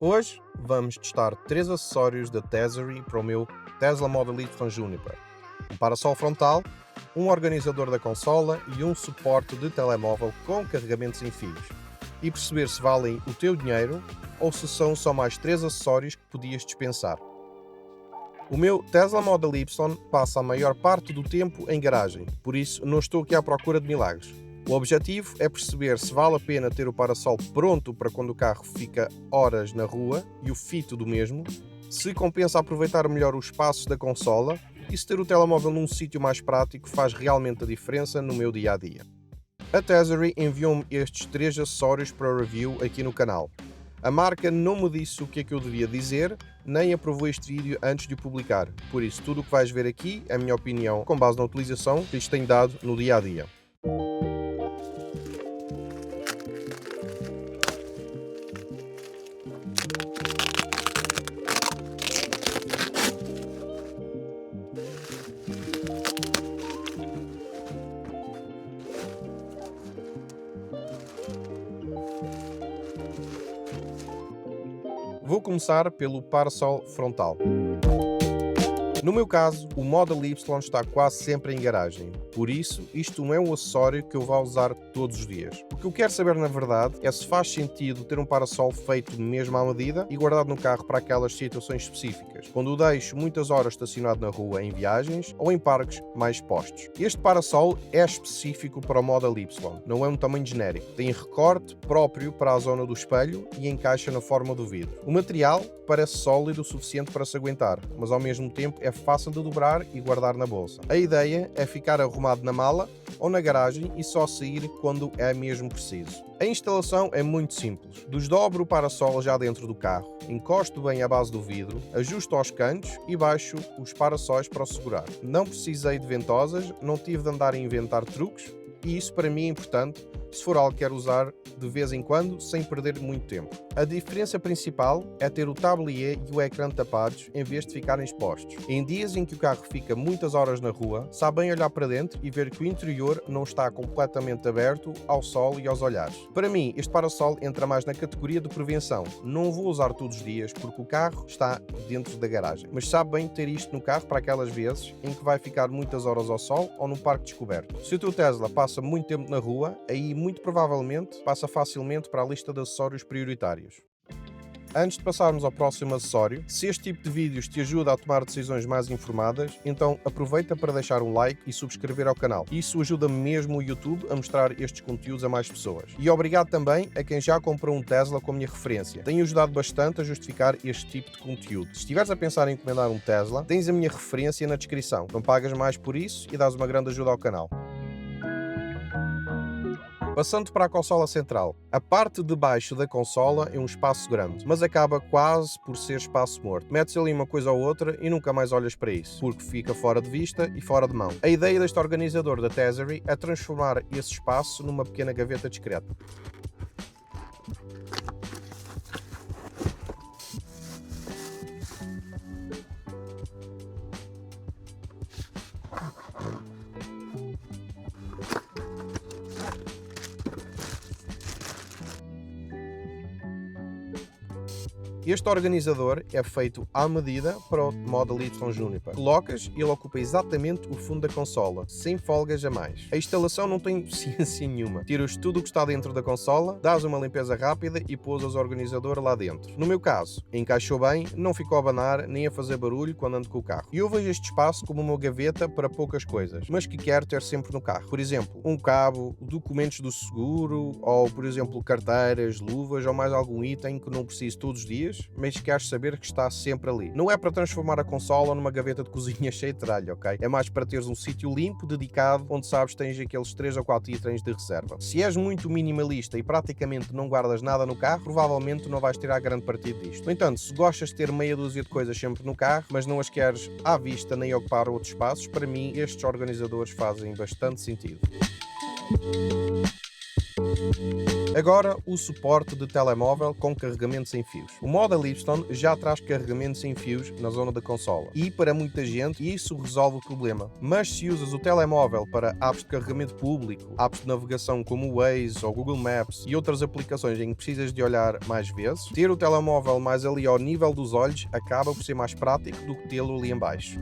Hoje vamos testar 3 acessórios da Tessary para o meu Tesla Model Y Juniper. Um parasol frontal, um organizador da consola e um suporte de telemóvel com carregamento sem fios. E perceber se valem o teu dinheiro ou se são só mais 3 acessórios que podias dispensar. O meu Tesla Model Y passa a maior parte do tempo em garagem, por isso não estou aqui à procura de milagres. O objetivo é perceber se vale a pena ter o parasol pronto para quando o carro fica horas na rua e o fito do mesmo, se compensa aproveitar melhor os espaços da consola e se ter o telemóvel num sítio mais prático faz realmente a diferença no meu dia-a-dia. A Tessary enviou-me estes 3 acessórios para review aqui no canal. A marca não me disse o que é que eu devia dizer, nem aprovou este vídeo antes de o publicar, por isso tudo o que vais ver aqui é a minha opinião com base na utilização que lhes tenho dado no dia-a-dia. Vou começar pelo parasol frontal. No meu caso, o Model Y está quase sempre em garagem, por isso isto não é um acessório que eu vá usar todos os dias. O que eu quero saber na verdade é se faz sentido ter um parasol feito mesmo à medida e guardado no carro para aquelas situações específicas, quando o deixo muitas horas estacionado na rua em viagens ou em parques mais expostos. Este parasol é específico para o Model Y, não é um tamanho genérico, tem recorte próprio para a zona do espelho e encaixa na forma do vidro. O material parece sólido o suficiente para se aguentar, mas ao mesmo tempo é fácil de dobrar e guardar na bolsa. A ideia é ficar arrumado na mala ou na garagem e só sair quando é mesmo preciso. A instalação é muito simples. Desdobro o parasol já dentro do carro, encosto bem a base do vidro, ajusto aos cantos e baixo os parasols para o segurar. Não precisei de ventosas, não tive de andar a inventar truques e isso para mim é importante se for algo que quero usar de vez em quando sem perder muito tempo. A diferença principal é ter o tablier e o ecrã tapados em vez de ficarem expostos. Em dias em que o carro fica muitas horas na rua, sabe bem olhar para dentro e ver que o interior não está completamente aberto ao sol e aos olhares. Para mim, este parasol entra mais na categoria de prevenção. Não vou usar todos os dias porque o carro está dentro da garagem, mas sabe bem ter isto no carro para aquelas vezes em que vai ficar muitas horas ao sol ou num parque descoberto. Se o teu Tesla passa muito tempo na rua, aí muito provavelmente passa facilmente para a lista de acessórios prioritários. Antes de passarmos ao próximo acessório, se este tipo de vídeos te ajuda a tomar decisões mais informadas, então aproveita para deixar um like e subscrever ao canal. Isso ajuda mesmo o YouTube a mostrar estes conteúdos a mais pessoas. E obrigado também a quem já comprou um Tesla com a minha referência. Tem ajudado bastante a justificar este tipo de conteúdo. Se estiveres a pensar em encomendar um Tesla, tens a minha referência na descrição. Não pagas mais por isso e dás uma grande ajuda ao canal. Passando para a consola central. A parte de baixo da consola é um espaço grande, mas acaba quase por ser espaço morto. Metes ali uma coisa ou outra e nunca mais olhas para isso, porque fica fora de vista e fora de mão. A ideia deste organizador da Tessary é transformar esse espaço numa pequena gaveta discreta. Este organizador é feito à medida para o Model Y Juniper. Colocas e ele ocupa exatamente o fundo da consola, sem folgas a mais. A instalação não tem ciência nenhuma. Tiras tudo o que está dentro da consola, dás uma limpeza rápida e pousas o organizador lá dentro. No meu caso, encaixou bem, não ficou a abanar nem a fazer barulho quando ando com o carro. E eu vejo este espaço como uma gaveta para poucas coisas, mas que quero ter sempre no carro. Por exemplo, um cabo, documentos do seguro, ou por exemplo carteiras, luvas ou mais algum item que não preciso todos os dias, mas queres saber que está sempre ali. Não é para transformar a consola numa gaveta de cozinha cheia de tralha, ok? É mais para teres um sítio limpo, dedicado, onde sabes que tens aqueles 3 ou 4 itens de reserva. Se és muito minimalista e praticamente não guardas nada no carro, provavelmente não vais tirar grande partido disto. No entanto, se gostas de ter meia dúzia de coisas sempre no carro, mas não as queres à vista nem ocupar outros espaços, para mim estes organizadores fazem bastante sentido. Agora, o suporte de telemóvel com carregamento sem fios. O Model Y já traz carregamento sem fios na zona da consola e para muita gente isso resolve o problema. Mas se usas o telemóvel para apps de carregamento público, apps de navegação como o Waze ou Google Maps e outras aplicações em que precisas de olhar mais vezes, ter o telemóvel mais ali ao nível dos olhos acaba por ser mais prático do que tê-lo ali em baixo.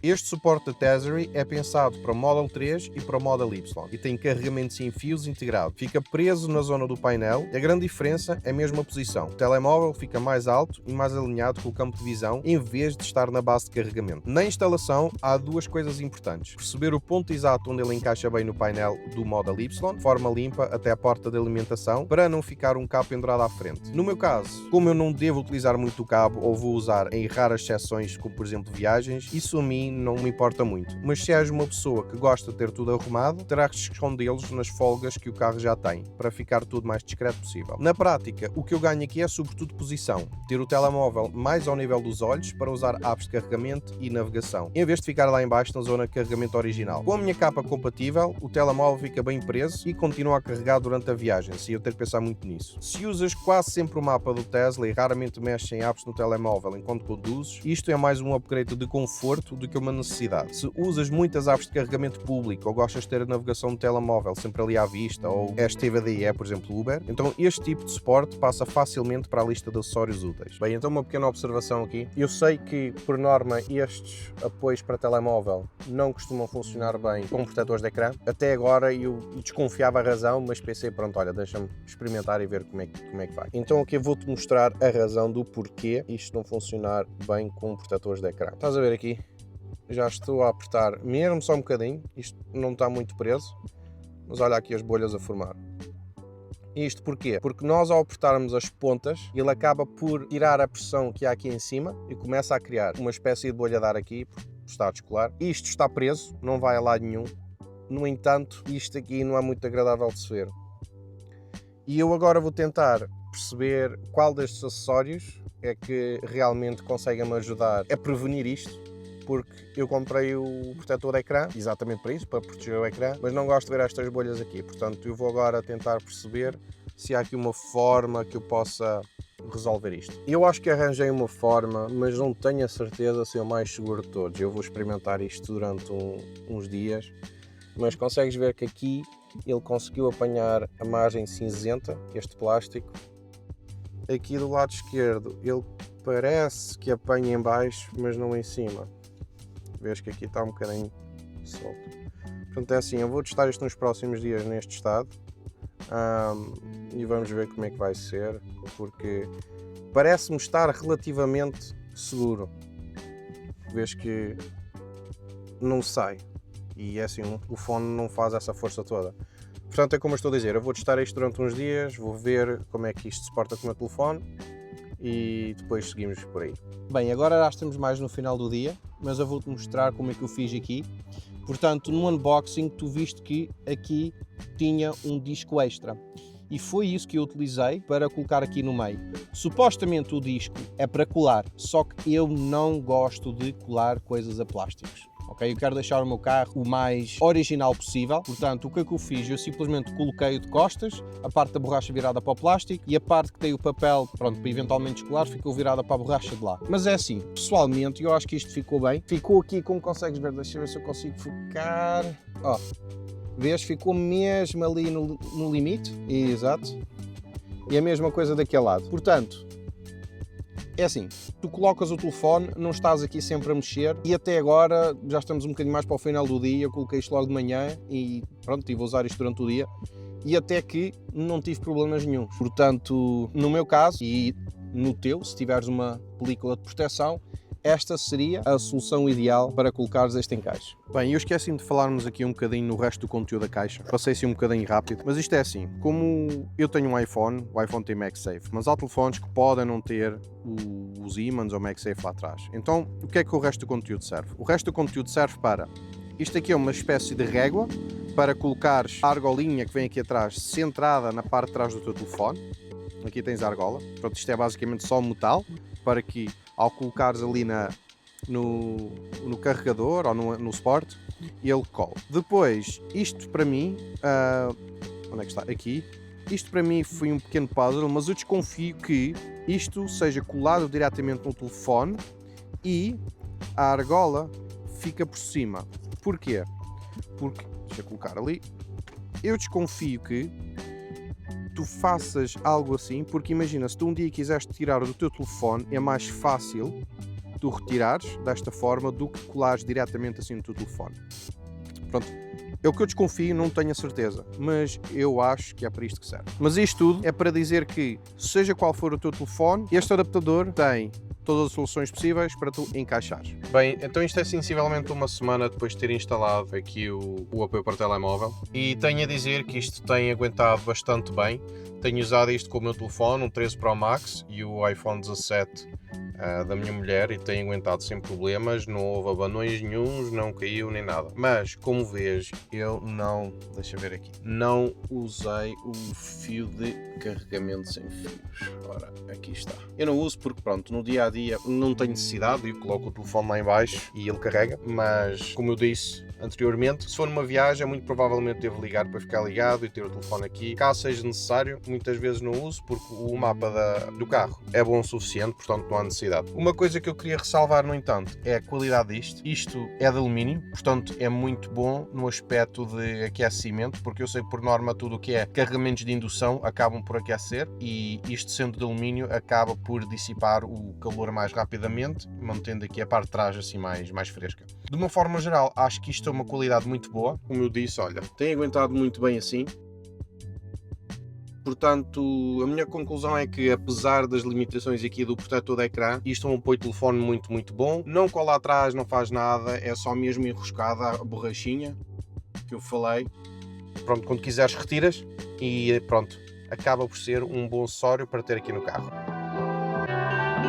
Este suporte da Tazeri é pensado para o Model 3 e para o Model Y e tem carregamento sem fios integrado. Fica preso na zona do painel e a grande diferença é mesmo a posição. O telemóvel fica mais alto e mais alinhado com o campo de visão em vez de estar na base de carregamento. Na instalação há duas coisas importantes. Perceber o ponto exato onde ele encaixa bem no painel do Model Y, de forma limpa até a porta de alimentação, para não ficar um cabo pendurado à frente. No meu caso, como eu não devo utilizar muito o cabo ou vou usar em raras exceções, como por exemplo viagens, isso a mim não me importa muito, mas se és uma pessoa que gosta de ter tudo arrumado, terás de escondê-los nas folgas que o carro já tem, para ficar tudo mais discreto possível. Na prática, o que eu ganho aqui é sobretudo posição, ter o telemóvel mais ao nível dos olhos para usar apps de carregamento e navegação, em vez de ficar lá em baixo na zona de carregamento original. Com a minha capa compatível, o telemóvel fica bem preso e continua a carregar durante a viagem, sem eu ter que pensar muito nisso. Se usas quase sempre o mapa do Tesla e raramente mexes em apps no telemóvel enquanto conduzes, isto é mais um upgrade de conforto do que uma necessidade. Se usas muitas apps de carregamento público ou gostas de ter a navegação do telemóvel sempre ali à vista ou és TVDE, por exemplo Uber, então este tipo de suporte passa facilmente para a lista de acessórios úteis. Bem, então uma pequena observação aqui. Eu sei que, por norma, estes apoios para telemóvel não costumam funcionar bem com protetores de ecrã. Até agora eu desconfiava a razão, mas pensei, pronto, olha, deixa-me experimentar e ver como é que vai. Então aqui eu vou-te mostrar a razão do porquê isto não funcionar bem com protetores de ecrã. Estás a ver aqui? Já estou a apertar mesmo só um bocadinho, isto não está muito preso, mas olha aqui as bolhas a formar. Isto porquê? Porque nós ao apertarmos as pontas, ele acaba por tirar a pressão que há aqui em cima e começa a criar uma espécie de bolha de ar aqui, porque está a descolar. Isto está preso, não vai a lado nenhum, no entanto isto aqui não é muito agradável de se ver. E eu agora vou tentar perceber qual destes acessórios é que realmente consegue-me ajudar a prevenir isto. Porque eu comprei o protetor de ecrã, exatamente para isso, para proteger o ecrã, mas não gosto de ver estas bolhas aqui, portanto eu vou agora tentar perceber se há aqui uma forma que eu possa resolver isto. Eu acho que arranjei uma forma, mas não tenho a certeza se é o mais seguro de todos. Eu vou experimentar isto durante uns dias, mas consegues ver que aqui ele conseguiu apanhar a margem cinzenta, este plástico. Aqui do lado esquerdo ele parece que apanha em baixo, mas não em cima. Vês que aqui está um bocadinho solto. Portanto é assim, eu vou testar isto nos próximos dias neste estado e vamos ver como é que vai ser, porque parece-me estar relativamente seguro. Vês que não sai e é assim, o fone não faz essa força toda. Portanto é como eu estou a dizer, eu vou testar isto durante uns dias, vou ver como é que isto se porta com o meu telefone e depois seguimos por aí. Bem, agora já estamos mais no final do dia, mas eu vou-te mostrar como é que eu fiz aqui. Portanto, no unboxing tu viste que aqui tinha um disco extra e foi isso que eu utilizei para colocar aqui no meio. Supostamente o disco é para colar, só que eu não gosto de colar coisas a plásticos. Okay? Eu quero deixar o meu carro o mais original possível, portanto o que é que eu fiz? Eu simplesmente coloquei de costas, a parte da borracha virada para o plástico e a parte que tem o papel, pronto, para eventualmente descolar, ficou virada para a borracha de lá. Mas é assim, pessoalmente eu acho que isto ficou bem. Ficou aqui, como consegues ver, deixa eu ver se eu consigo focar. Ó, vês? Ficou mesmo ali no limite, exato. E a mesma coisa daquele lado. Portanto, é assim, tu colocas o telefone, não estás aqui sempre a mexer e até agora já estamos um bocadinho mais para o final do dia, eu coloquei isto logo de manhã e pronto, estive a usar isto durante o dia e até que não tive problemas nenhum. Portanto, no meu caso e no teu, se tiveres uma película de proteção, esta seria a solução ideal para colocares este encaixe. Bem, eu esqueci-me de falarmos aqui um bocadinho no resto do conteúdo da caixa. Passei-se um bocadinho rápido, mas isto é assim, como eu tenho um iPhone, o iPhone tem MagSafe, mas há telefones que podem não ter os ímãs ou MagSafe lá atrás. Então, o que é que o resto do conteúdo serve? O resto do conteúdo serve para... Isto aqui é uma espécie de régua para colocares a argolinha que vem aqui atrás centrada na parte de trás do teu telefone. Aqui tens a argola. Pronto, isto é basicamente só metal para que ao colocares ali no carregador ou no suporte, ele cola. Depois, isto para mim, onde é que está? Aqui. Isto para mim foi um pequeno puzzle, mas eu desconfio que isto seja colado diretamente no telefone e a argola fica por cima. Porquê? Porque, deixa eu colocar ali, eu desconfio que tu faças algo assim, porque imagina, se tu um dia quiseres tirar do teu telefone, é mais fácil tu retirares desta forma do que colares diretamente assim no teu telefone. Pronto, é o que eu desconfio, não tenho a certeza, mas eu acho que é para isto que serve. Mas isto tudo é para dizer que, seja qual for o teu telefone, este adaptador tem todas as soluções possíveis para tu encaixares. Bem, então isto é sensivelmente uma semana depois de ter instalado aqui o apoio para telemóvel e tenho a dizer que isto tem aguentado bastante bem. Tenho usado isto com o meu telefone, um 13 Pro Max e o iPhone 17 da minha mulher e tem aguentado sem problemas, não houve abanões nenhuns, não caiu nem nada. Mas, como vês, eu não, deixa ver aqui, não usei o fio de carregamento sem fios. Ora, aqui está. Eu não uso porque, pronto, no dia a dia não tenho necessidade, eu coloco o telefone lá em baixo e ele carrega, mas, como eu disse anteriormente, se for numa viagem, muito provavelmente devo ligar para ficar ligado e ter o telefone aqui. Caso seja necessário, muitas vezes não uso porque o mapa do carro é bom o suficiente, portanto não há necessidade. Uma coisa que eu queria ressalvar, no entanto, é a qualidade disto. Isto é de alumínio, portanto é muito bom no aspecto de aquecimento, porque eu sei que por norma tudo o que é carregamentos de indução acabam por aquecer e isto sendo de alumínio acaba por dissipar o calor mais rapidamente, mantendo aqui a parte de trás assim mais fresca. De uma forma geral, acho que isto é uma qualidade muito boa. Como eu disse, olha, tem aguentado muito bem assim. Portanto, a minha conclusão é que, apesar das limitações aqui do protetor de ecrã, isto é um apoio de telefone muito bom. Não cola atrás, não faz nada, é só mesmo enroscada a borrachinha que eu falei. Pronto, quando quiseres retiras e pronto, acaba por ser um bom acessório para ter aqui no carro.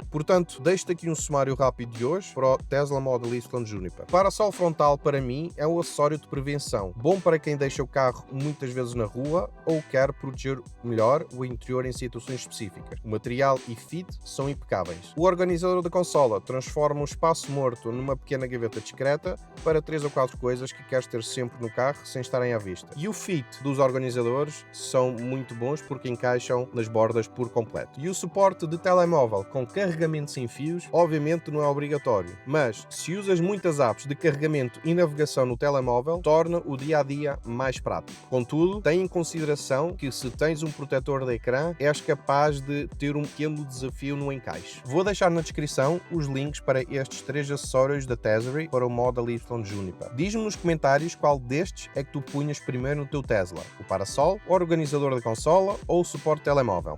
Portanto, deixo-te aqui um sumário rápido de hoje para o Tesla Model Y Juniper. Parasol frontal, para mim, é um acessório de prevenção, bom para quem deixa o carro muitas vezes na rua ou quer proteger melhor o interior em situações específicas. O material e fit são impecáveis. O organizador da consola transforma um espaço morto numa pequena gaveta discreta para 3 ou 4 coisas que queres ter sempre no carro sem estarem à vista. E o fit dos organizadores são muito bons porque encaixam nas bordas por completo. E o suporte de telemóvel com carregamento sem fios, obviamente não é obrigatório, mas se usas muitas apps de carregamento e navegação no telemóvel, torna o dia-a-dia mais prático. Contudo, tem em consideração que se tens um protetor de ecrã, és capaz de ter um pequeno desafio no encaixe. Vou deixar na descrição os links para estes 3 acessórios da Tesla para o Model Y Juniper. Diz-me nos comentários qual destes é que tu punhas primeiro no teu Tesla, o parasol, o organizador da consola ou o suporte telemóvel.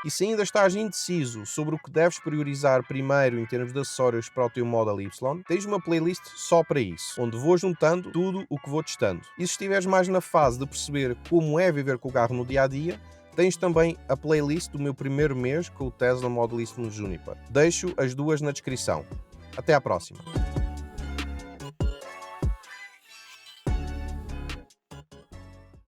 E se ainda estás indeciso sobre o que deves priorizar primeiro em termos de acessórios para o teu Model Y, tens uma playlist só para isso, onde vou juntando tudo o que vou testando. E se estiveres mais na fase de perceber como é viver com o carro no dia-a-dia, tens também a playlist do meu primeiro mês com o Tesla Model Y Juniper. Deixo as duas na descrição. Até à próxima!